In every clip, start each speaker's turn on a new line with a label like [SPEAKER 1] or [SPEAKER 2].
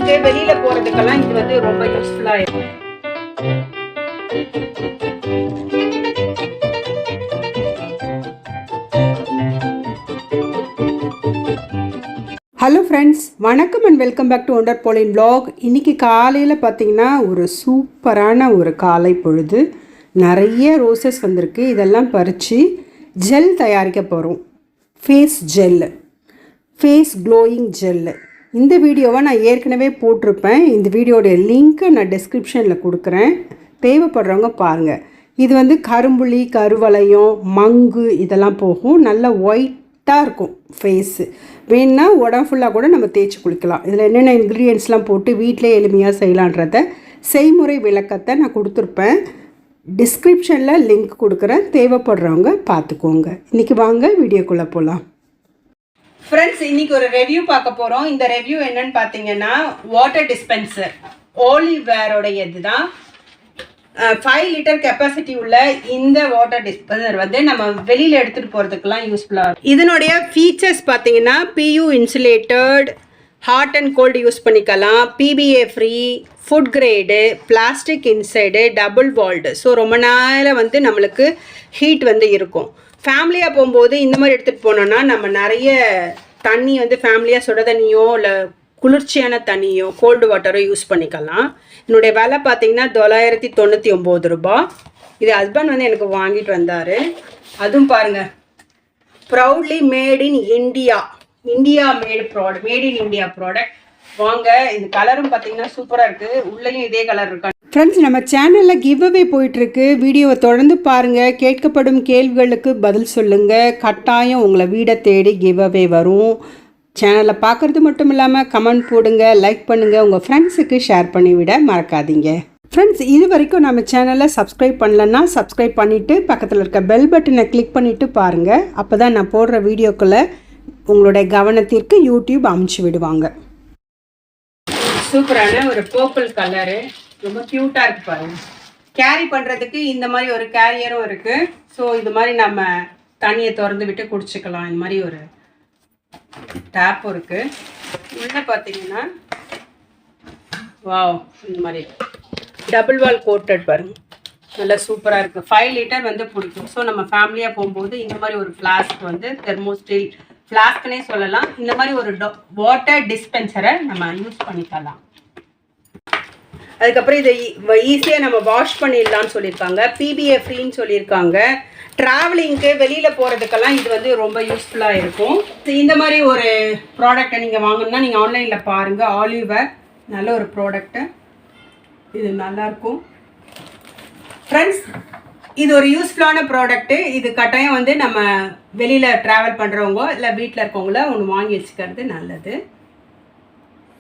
[SPEAKER 1] டிராவலிங்க்கு வெளியில போறதுக்கெல்லாம் இது வந்து ரொம்ப யூஸ்ஃபுல்லா இருக்கும்.
[SPEAKER 2] ஹலோ ஃப்ரெண்ட்ஸ், வணக்கம் and welcome back to wonder Pauline vlog. இன்றைக்கி காலையில் பார்த்திங்கன்னா ஒரு சூப்பரான ஒரு காலை பொழுது. நிறைய ரோசஸ் வந்திருக்கு. இதெல்லாம் பறித்து ஜெல் தயாரிக்க போகிறோம். Face gel, face glowing gel. இந்த வீடியோவை நான் ஏற்கனவே போட்டிருப்பேன். இந்த வீடியோடைய லிங்க்கை நான் டிஸ்கிரிப்ஷனில் கொடுக்குறேன், தேவைப்படுறவங்க பாருங்கள். இது வந்து கரும்புளி, கருவளையம், மங்கு இதெல்லாம் போகும். நல்ல ஒயிட்டாக இருக்கும் ஃபேஸு. வேணுன்னா உடம்பு ஃபுல்லாக கூட நம்ம தேய்ச்சி குளிக்கலாம். இதில் என்னென்ன இன்க்ரீடியன்ட்ஸ்லாம் போட்டு வீட்டிலே எளிமையாக செய்யலான்றத செய்முறை விளக்கத்தை நான் கொடுத்துருப்பேன். டிஸ்கிரிப்ஷனில் லிங்க் கொடுக்குறேன், தேவைப்படுறவங்க பார்த்துக்கோங்க. இன்றைக்கி வாங்க வீடியோக்குள்ளே போகலாம்.
[SPEAKER 1] ஃப்ரெண்ட்ஸ், இன்னைக்கு ஒரு ரிவ்யூ பார்க்க போகிறோம். இந்த ரிவ்யூ என்னன்னு பார்த்தீங்கன்னா வாட்டர் டிஸ்பென்சர் Oliveware இதுதான். 5 லிட்டர் கெப்பாசிட்டி உள்ள இந்த வாட்டர் டிஸ்பென்சர் வந்து நம்ம வெளியில் எடுத்துகிட்டு போகிறதுக்கெல்லாம் யூஸ்ஃபுல்லாக இருக்கும். இதனுடைய ஃபீச்சர்ஸ் பார்த்தீங்கன்னா PU insulated, hot and cold use பண்ணிக்கலாம், PBA free, food grade, plastic inside, double walled. So ரொம்ப நேரம் வந்து நம்மளுக்கு ஹீட் வந்து இருக்கும். ஃபேமிலியாக போகும்போது இந்த மாதிரி எடுத்துகிட்டு போனோன்னா நம்ம நிறைய தண்ணி வந்து ஃபேமிலியாக சுட தண்ணியோ இல்லை குளிர்ச்சியான தண்ணியோ கோல்டு வாட்டரோ யூஸ் பண்ணிக்கலாம். என்னுடைய விலை பார்த்தீங்கன்னா 999 ரூபாய். இது ஹஸ்பண்ட் வந்து எனக்கு வாங்கிட்டு வந்தார். அதுவும் பாருங்கள், proudly made in India, India mat product, made in India product. வாங்க. இந்த கலரும் பார்த்தீங்கன்னா சூப்பராக இருக்குது. உள்ளேயும் இதே கலர் இருக்கா.
[SPEAKER 2] ஃப்ரெண்ட்ஸ், நம்ம சேனலில் கிவ் அவே போயிட்டுருக்கு. வீடியோவை தொடர்ந்து பாருங்கள். கேட்கப்படும் கேள்விகளுக்கு பதில் சொல்லுங்கள். கட்டாயம் உங்களை வீடை தேடி கிவ் அவே வரும். சேனலை பார்க்குறது மட்டும் இல்லாமல் கமெண்ட் போடுங்க, லைக் பண்ணுங்கள், உங்கள் ஃப்ரெண்ட்ஸுக்கு ஷேர் பண்ணிவிட மறக்காதீங்க. ஃப்ரெண்ட்ஸ், இது வரைக்கும் நம்ம சேனலை சப்ஸ்கிரைப் பண்ணலன்னா சப்ஸ்கிரைப் பண்ணிவிட்டு பக்கத்தில் இருக்க பெல் பட்டனை கிளிக் பண்ணிவிட்டு பாருங்கள். அப்போ தான் நான் போடுற வீடியோக்களை உங்களுடைய கவனத்திற்கு யூடியூப் அமுச்சு விடுவாங்க.
[SPEAKER 1] சூப்பரான ஒரு பர்பிள் கலரு, ரொம்ப க்யூட்டாக இருக்குது பாருங்க. கேரி பண்ணுறதுக்கு இந்த மாதிரி ஒரு கேரியரும் இருக்குது. ஸோ இது மாதிரி நம்ம தண்ணியை திறந்து விட்டு குடிச்சிக்கலாம். இந்த மாதிரி ஒரு டேப்பும் இருக்குது. உள்ளே பார்த்தீங்கன்னா வாவ், இந்த மாதிரி டபுள் வால் கோட்டட் பாருங்க, நல்லா சூப்பராக இருக்குது. 5 லிட்டர் வந்து பிடிக்கும். ஸோ நம்ம ஃபேமிலியாக போகும்போது இந்த மாதிரி ஒரு ஃப்ளாஸ்க் வந்து தெர்மோஸ்டீல் ஃப்ளாஸ்க்னே சொல்லலாம். இந்த மாதிரி ஒரு வாட்டர் டிஸ்பென்சரை நம்ம யூஸ் பண்ணிக்கலாம். அதுக்கப்புறம் இதை ஈஸியாக நம்ம வாஷ் பண்ணிடலாம்னு சொல்லியிருக்காங்க. PBA ஃப்ரீன்னு சொல்லியிருக்காங்க. ட்ராவலிங்க்கு வெளியில் போகிறதுக்கெல்லாம் இது வந்து ரொம்ப யூஸ்ஃபுல்லாக இருக்கும். இந்த மாதிரி ஒரு ப்ராடக்டை நீங்கள் வாங்கணுன்னா நீங்கள் ஆன்லைனில் பாருங்கள். Oliveware நல்ல ஒரு ப்ராடக்ட்டு, இது நல்லாயிருக்கும். ஃப்ரெண்ட்ஸ், இது ஒரு யூஸ்ஃபுல்லான ப்ராடக்ட்டு. இது கட்டாயம் வந்து நம்ம வெளியில் ட்ராவல் பண்ணுறவங்க இல்லை வீட்டில் இருக்கவங்கள ஒன்று வாங்கி வச்சுக்கிறது நல்லது.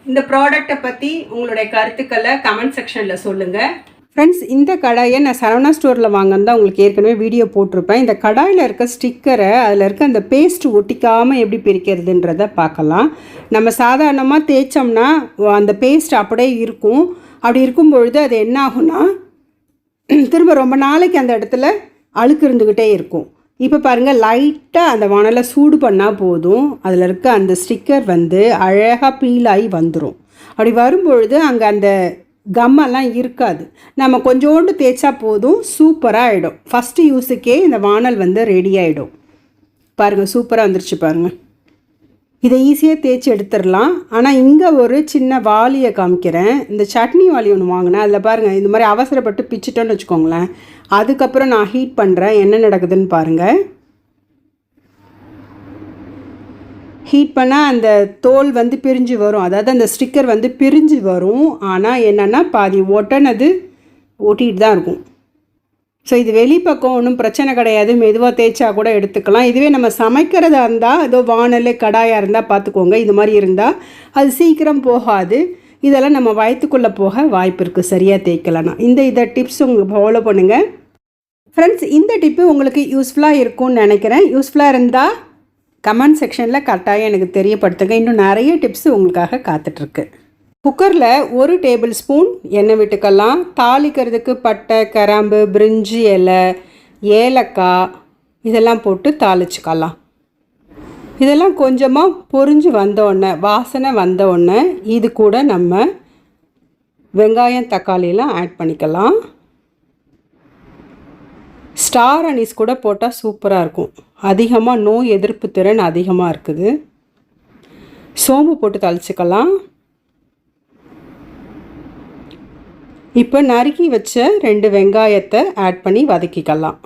[SPEAKER 1] இந்த ப்ராடக்டை பற்றி உங்களுடைய கருத்துக்களை கமெண்ட் செக்ஷனில் சொல்லுங்கள்.
[SPEAKER 2] ஃப்ரெண்ட்ஸ், இந்த கடாயை நான் சரவணா ஸ்டோரில் வாங்கினது தான் உங்களுக்கு ஏற்கனவே வீடியோ போட்டிருப்பேன். இந்த கடாயில் இருக்க ஸ்டிக்கரை, அதில் இருக்க அந்த பேஸ்ட் ஒட்டிக்காமல் எப்படி பிரிக்கிறதுன்றதை பார்க்கலாம். நம்ம சாதாரணமாக தேய்ச்சோம்னா அந்த பேஸ்ட் அப்படியே இருக்கும். அப்படி இருக்கும் பொழுது அது என்ன ஆகும்னா திரும்ப ரொம்ப நாளைக்கு அந்த இடத்துல அழுக்கு இருந்துக்கிட்டே இருக்கும். இப்போ பாருங்கள், லைட்டாக அந்த வானலை சூடு பண்ணால் போதும், அதில் இருக்க அந்த ஸ்டிக்கர் வந்து அழகாக பீல் ஆகி வந்துடும். அப்படி வரும்பொழுது அங்கே அந்த கம்மெல்லாம் இருக்காது. நம்ம கொஞ்சோண்டு தேய்ச்சா போதும், சூப்பராக ஆகிடும். ஃபஸ்ட்டு யூஸுக்கே இந்த வானல் வந்து ரெடி ஆகிடும். பாருங்கள், சூப்பராக வந்துருச்சு பாருங்கள். இதை ஈஸியாக தேய்ச்சி எடுத்துடலாம். ஆனால் இங்கே ஒரு சின்ன வாளியை காமிக்கிறேன். இந்த சட்னி வாளி ஒன்று வாங்கினேன். அதில் பாருங்கள், இந்த மாதிரி அவசரப்பட்டு பிச்சுட்டோன்னு வச்சுக்கோங்களேன். அதுக்கப்புறம் நான் ஹீட் பண்ணுறேன், என்ன நடக்குதுன்னு பாருங்கள். ஹீட் பண்ணால் அந்த தோல் வந்து பிரிஞ்சு வரும், அதாவது அந்த ஸ்டிக்கர் வந்து பிரிஞ்சு வரும். ஆனால் என்னென்னா பாதி ஒட்டனது ஒட்டிகிட்டு தான் இருக்கும். ஸோ இது வெளிப்பக்கம் ஒன்றும் பிரச்சனை கிடையாது, மெதுவாக தேய்ச்சா கூட எடுத்துக்கலாம். இதுவே நம்ம சமைக்கிறதா இருந்தால், ஏதோ வானல் கடாயாக இருந்தால் பார்த்துக்கோங்க. இது மாதிரி இருந்தால் அது சீக்கிரம் போகாது. இதெல்லாம் நம்ம வயிற்றுக்குள்ளே போக வாய்ப்பு இருக்குது, சரியாக தேய்க்கலன்னா. இதை டிப்ஸ் உங்களுக்கு ஃபாலோ பண்ணுங்கள். ஃப்ரெண்ட்ஸ், இந்த டிப்பு உங்களுக்கு யூஸ்ஃபுல்லாக இருக்கும்னு நினைக்கிறேன். யூஸ்ஃபுல்லாக இருந்தால் கமெண்ட் செக்ஷனில் கட்டாயம் எனக்கு தெரியப்படுத்துங்க. இன்னும் நிறைய டிப்ஸ் உங்களுக்காக காத்துட்ருக்கு. குக்கரில் 1 டேபிள் ஸ்பூன் எண்ணெய் விட்டுக்கலாம். தாளிக்கிறதுக்கு பட்டை, கிராம்பு, பிரிஞ்சி இலை, ஏலக்காய் இதெல்லாம் போட்டு தாளிச்சுக்கலாம். இதெல்லாம் கொஞ்சமாக பொரிஞ்சு வந்தோடனே வாசனை வந்தோடனே இது கூட நம்ம வெங்காயம் தக்காளியெல்லாம் ஆட் பண்ணிக்கலாம். ஸ்டார் அனீஸ் கூட போட்டால் சூப்பராக இருக்கும். அதிகமாக நோய் எதிர்ப்பு திறன் அதிகமாக இருக்குது. சோம்பு போட்டு தாளிச்சுக்கலாம். இப்போ நறுக்கி வச்ச 2 வெங்காயத்தை ஆட் பண்ணி வதக்கிக்கலாம்.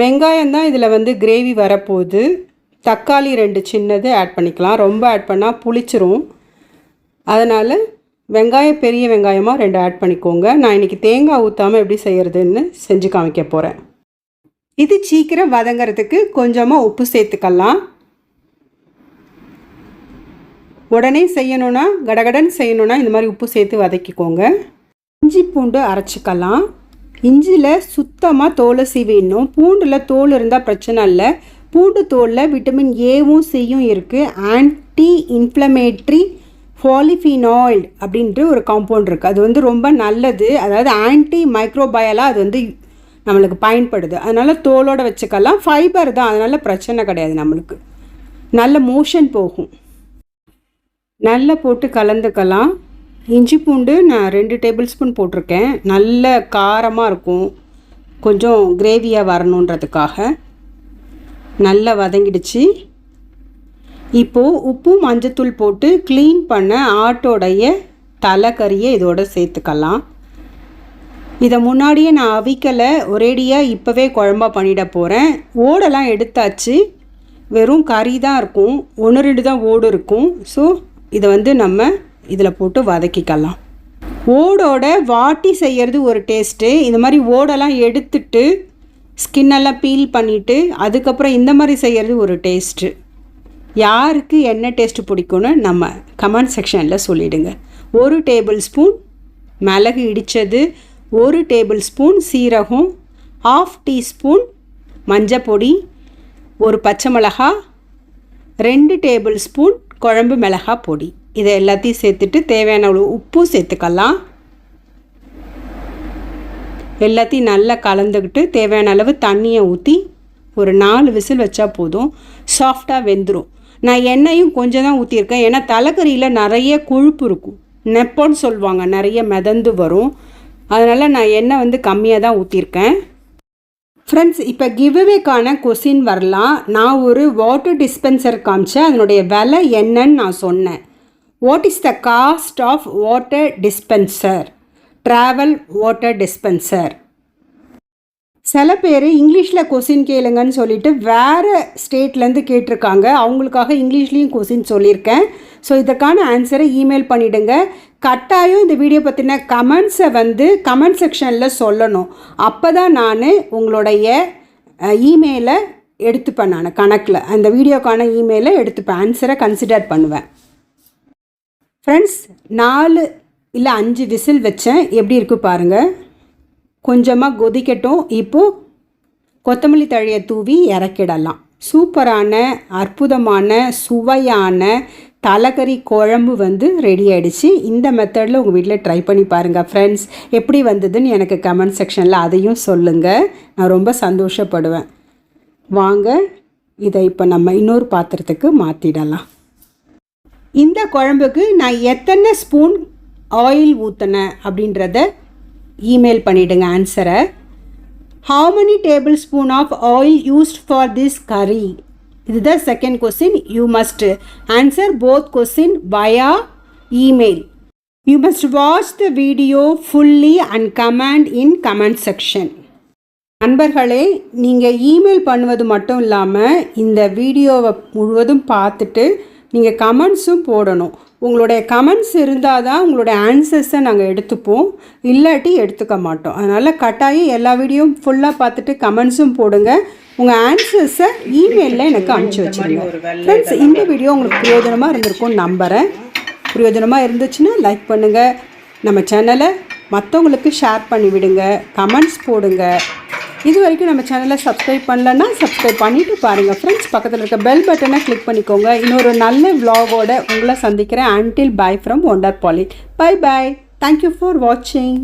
[SPEAKER 2] வெங்காயம் தான் இதில் வந்து கிரேவி வரப்போகுது. தக்காளி 2 சின்னது ஆட் பண்ணிக்கலாம். ரொம்ப ஆட் பண்ணால் புளிச்சிரும். அதனால் வெங்காயம் பெரிய வெங்காயமாக 2 ஆட் பண்ணிக்கோங்க. நான் இன்றைக்கி தேங்காய் ஊற்றாமல் எப்படி செய்கிறதுன்னு செஞ்சு காமிக்க போகிறேன். இது சீக்கிரம் வதங்கிறதுக்கு கொஞ்சமாக உப்பு சேர்த்துக்கலாம். உடனே செய்யணுன்னா கடகடன் செய்யணுன்னா இந்த மாதிரி உப்பு சேர்த்து வதக்கிக்கோங்க. இஞ்சி பூண்டு அரைச்சிக்கலாம். இஞ்சியில் சுத்தமாக தோலை சீவிடணும். பூண்டில் தோல் இருந்தால் பிரச்சனை இல்லை. பூண்டு தோலில் விட்டமின் ஏவும் சியும் இருக்குது. ஆன்டி இன்ஃப்ளமேட்ரி பாலிஃபினாய்டு அப்படின்ற ஒரு காம்பவுண்ட் இருக்குது. அது வந்து ரொம்ப நல்லது. அதாவது ஆன்டி மைக்ரோபயலாக அது வந்து நம்மளுக்கு பயன்படுது. அதனால் தோலோடு வச்சுக்கலாம். ஃபைபர் தான், அதனால் பிரச்சனை கிடையாது. நம்மளுக்கு நல்ல மோஷன் போகும். நல்லா போட்டு கலந்துக்கலாம். இஞ்சி பூண்டு நான் 2 டேபிள் ஸ்பூன் போட்டிருக்கேன். நல்ல காரமாக இருக்கும். கொஞ்சம் கிரேவியாக வரணுன்றதுக்காக. நல்லா வதங்கிடுச்சு. இப்போது உப்பு மஞ்சத்தூள் போட்டு க்ளீன் பண்ண ஆட்டோடைய தலைக்கறியை இதோடு சேர்த்துக்கலாம். இதை முன்னாடியே நான் அவிக்கலை, ஒரேடியாக இப்போவே குழம்பா பண்ணிட போகிறேன். ஓடெல்லாம் எடுத்தாச்சு. வெறும் கறி தான் இருக்கும். 1-2 தான் ஓடு இருக்கும். ஸோ இதை வந்து நம்ம இதில் போட்டு வதக்கிக்கலாம். ஓடோட வாட்டி செய்கிறது ஒரு டேஸ்ட்டு. இந்த மாதிரி ஓடெல்லாம் எடுத்துட்டு ஸ்கின்னெல்லாம் பீல் பண்ணிவிட்டு அதுக்கப்புறம் இந்த மாதிரி செய்கிறது ஒரு டேஸ்ட்டு. யாருக்கு என்ன டேஸ்ட்டு பிடிக்கும்னு நம்ம கமெண்ட் செக்ஷனில் சொல்லிவிடுங்க. 1 டேபிள் ஸ்பூன் மிளகு இடித்தது, 1 டேபிள் ஸ்பூன் சீரகம், 1/2 டீஸ்பூன் மஞ்சப்பொடி, 1 பச்சை மிளகா, 2 டேபிள் ஸ்பூன் குழம்பு மிளகாய் பொடி. இதை எல்லாத்தையும் சேர்த்துட்டு தேவையான அளவு உப்பு சேர்த்துக்கலாம். எல்லாத்தையும் நல்லா கலந்துக்கிட்டு தேவையான அளவு தண்ணியை ஊற்றி ஒரு 4 விசில் வச்சா போதும். சாஃப்டாக வெந்துடும். நான் எண்ணெயும் கொஞ்சம் தான் ஊற்றியிருக்கேன். ஏன்னா தலைக்கறியில் நிறைய கொழுப்பு இருக்கும். நெப்போன்னு சொல்லுவாங்க, நிறைய மிதந்து வரும். அதனால் நான் எண்ணெய் வந்து கம்மியாக தான் ஊற்றிருக்கேன். ஃப்ரெண்ட்ஸ், இப்போ கிவ்அவேக்கான கொஸ்டின் வரலாம். நான் ஒரு வாட்டர் டிஸ்பென்சர் காமிச்சேன். அதனுடைய விலை என்னன்னு நான் சொன்னேன். What is the cost of water dispenser, travel water dispenser? சில பேர் இங்கிலீஷில் கொஸ்டின் கேளுங்கன்னு சொல்லிட்டு வேறு ஸ்டேட்லேருந்து கேட்டிருக்காங்க. அவங்களுக்காக இங்கிலீஷ்லேயும் கொஸ்டின் சொல்லியிருக்கேன். ஸோ இதற்கான ஆன்சரை இமெயில் பண்ணிவிடுங்க. கட்டாயம் இந்த வீடியோ பற்றின கமெண்ட்ஸை வந்து கமெண்ட் செக்ஷனில் சொல்லணும். அப்போ தான் நான் உங்களுடைய இமெயிலை எடுத்துப்பேன். நான் கணக்கில் அந்த வீடியோக்கான இமெயிலை எடுத்துப்பேன். ஆன்சரை கன்சிடர் பண்ணுவேன். ஃப்ரெண்ட்ஸ், 4 இல்லை 5 விசில் வச்சேன். எப்படி இருக்குது பாருங்கள். கொஞ்சமாக கொதிக்கட்டும். இப்போது கொத்தமல்லி தழையை தூவி இறக்கிடலாம். சூப்பரான அற்புதமான சுவையான தலக்கறி குழம்பு வந்து ரெடி ஆகிடுச்சு. இந்த மெத்தடில் உங்கள் வீட்டில் ட்ரை பண்ணி பாருங்கள் ஃப்ரெண்ட்ஸ். எப்படி வந்ததுன்னு எனக்கு கமெண்ட் செக்ஷனில் அதையும் சொல்லுங்கள். நான் ரொம்ப சந்தோஷப்படுவேன். வாங்க இதை இப்போ நம்ம இன்னொரு பாத்திரத்துக்கு மாற்றிடலாம். இந்த குழம்புக்கு நான் எத்தனை ஸ்பூன் ஆயில் ஊற்றினேன் அப்படின்றத இமெயில் பண்ணிவிடுங்க ஆன்சரை. How many tablespoon of oil used for this curry? இதுதான் second question. You must answer both question via email. You must watch the video fully and comment in comment section. நண்பர்களே, நீங்கள் email பண்ணுவது மட்டும் இல்லாமல் இந்த வீடியோவை முழுவதும் பார்த்துட்டு நீங்கள் கமெண்ட்ஸும் போடணும். உங்களுடைய கமெண்ட்ஸ் இருந்தால் தான் உங்களுடைய ஆன்சர்ஸை நாங்கள் எடுத்துப்போம், இல்லாட்டி எடுத்துக்க மாட்டோம். அதனால் கட்டாயம் எல்லா வீடியோவும் ஃபுல்லாக பார்த்துட்டு கமெண்ட்ஸும் போடுங்க. உங்கள் ஆன்சர்ஸை இமெயிலில் எனக்கு அனுப்பிச்சி வச்சுருங்க. ஃப்ரெண்ட்ஸ், இந்த வீடியோ உங்களுக்கு பிரயோஜனமாக இருந்திருக்கும்னு நம்புகிறேன். பிரயோஜனமாக இருந்துச்சுன்னா லைக் பண்ணுங்கள். நம்ம சேனலை மற்றவங்களுக்கு ஷேர் பண்ணி விடுங்க. கமெண்ட்ஸ் போடுங்க. இது வரைக்கும் நம்ம சேனலை சப்ஸ்கிரைப் பண்ணலன்னா சப்ஸ்கிரைப் பண்ணிவிட்டு பாருங்கள் ஃப்ரெண்ட்ஸ். பக்கத்தில் இருக்க பெல் பட்டனை கிளிக் பண்ணிக்கோங்க. இன்னொரு நல்ல vlogஓட உங்களை சந்திக்கிறேன். Until bye from Wonder Pauline. Bye bye. Thank you for watching.